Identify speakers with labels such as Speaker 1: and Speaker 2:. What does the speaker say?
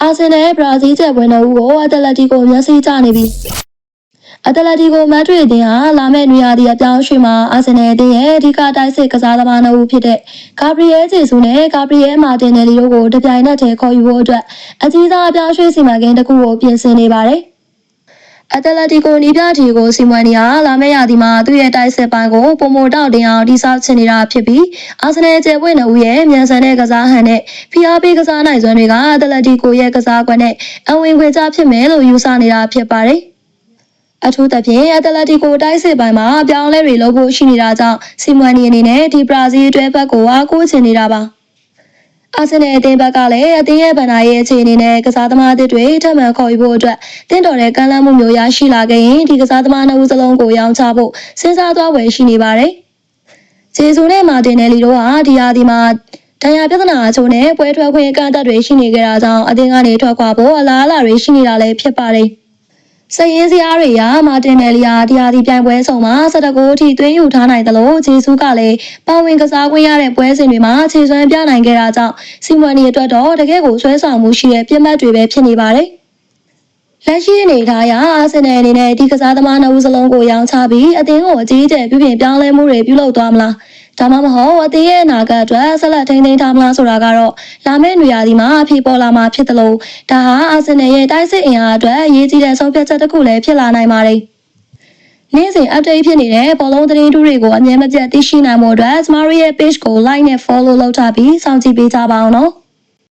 Speaker 1: အာဆင်နယ်ဘရာဇီးကျပွဲနှစ်ဦးကိုအတလက်တီကိုမျက်စိကျနေပြီအတလက်တီကိုမက်ဒရစ်အသင်းဟာလာမယ့်နွေရာသီအပြောင်းရွှေ့မှာအာဆင်နယ်အသင်းရဲ့အဓိကတိုက်စစ်ကစားသမားနှစ်ဦးဖြစ်တဲ့ဂါဘရီယဲဂျေဆူနဲ့ဂါဘရီယဲမာတင်နယ်လီတို့ကိုတပြိုင်နက်တည်းခေါ်ယူဖို့အတွက်အကြီးစားအပြောင်းရွှေ့စီမံကိန်းတစ်ခုကိုပြင်ဆင်နေပါတယ်အတလက်တီကိုနီးပြတီကိုစီမံနေရလာမယ့်ရာသီမှာသူ့ရဲ့တိုက်စစ်ပိုင်းကိုပုံမတောက်တင်အောင်တိစောက်ချင်နေတာဖြစ်ပြီးအာဆင်နယ်ကျပွဲနှစ်ဦးရဲ့မြန်ဆန်တဲ့ကစားဟန်နဲ့ဖိအားပေးကစားနိုင်စွမ်းတွေကအတလက်တီကိုရဲ့ကစားကွက်နဲ့အဝင်ခွင့်ချဖြစ်မယ်လို့ယူဆနေတာဖြစ်ပါတယ်အထူးသဖြင့်အတလက်တီကိုတိုက်စစ်ပိုင်းမှာအပြောင်းလဲတွေလုပ်ဖို့ရှိနေတာကြောင့်စီမွန်နီအနေနဲ့ဒီဘရာဇီးအတွဲဘက်ကိုအားကိုးချင်နေတာပါအာဆင်နယ်အသင်းဘက်ကလည်းအသင်းရဲ့ဗန်နာရဲ့အခြေအနေနဲ့ကစားသမားအသစ်တွေထပ်မံခေါ်ယူဖို့အတွက်တင်းတော်တဲ့ကမ်းလှမ်းမှုမျိုးရရှိလာခဲ့ရင်ဒီကစားသမားနှစ်ဦးစလုံးကိုရောင်းချဖို့စဉ်းစားသွားဝယ်ရှိနေပါတယ်ဂျေဆူနဲ့မာတင်နယ်လီတို့ဟာဒီရာသီမှာဒဏ်ရာပြဿနာအချို့နဲ့ပွဲထွက်ခွင့်အကန့်အသတ်တွေရှိနေကြတာကြောင့်အသင်းကနေထွက်ခွာဖို့အလားအလာတွေရှိနေတာလည်းဖြစ်ပါတယ်စည်ရင်းစရာတွေရာမာတင်နယ်လီယာဒီယာဒီပြိုင်ပွဲဆောင်မှာ19အထိသွင်းယူထားနိုင်တယ်လို့ဂျေဆူးကလည်းပါဝင်ကစားခွင့်ရတဲ့ပွဲစဉ်တွေမှာခြေစွမ်းပြနိုင်ခဲ့တာကြောင့်စီမွန်နီအတွက်တော့တကယ့်ကိုဆွဲဆောင်မှုရှိတဲ့ပြစ်မှတ်တွေပဲဖြစ်နေပါတယ်လက်ရှိအနေထားအရအာဆင်နယ်အနေနဲ့ဒီကစားသမားနှစ်ဦးစလုံးကိုရောင်းချပြီးအသင်းကိုအကြီးအကျယ်ပြုပြင်ပြောင်းလဲမှုတွေပြုလုပ်သွားမလားဒါမှမဟုတ်အသင်းရဲ့အနာဂတ်အတွက်ဆက်လက်ထိန်းသိမ်းထားမလားဆိုတာကတော့လာမယ့်နွေရာသီမှာအဖြစ်ပေါ်လာမှာဖြစ်တယ်လို့ဒါဟာအာဆင်နယ်ရဲ့တိုက်စစ်အင်အားအတွက်အရေးကြီးတဲ့ဆုံးဖြတ်ချက်တစ်ခုလည်းဖြစ်လာနိုင်ပါတယ်နေ့စဉ် update ဖြစ်နေတဲ့ဘောလုံးသတင်းတူးတွေကိုအမြဲမပြတ်သိရှိနိုင်ဖို့အတွက်ကျမတို့ရဲ့ page ကို like နဲ့ follow လုပ်ထားပြီးစောင့်ကြည့်ပေးကြပါအောင်နော်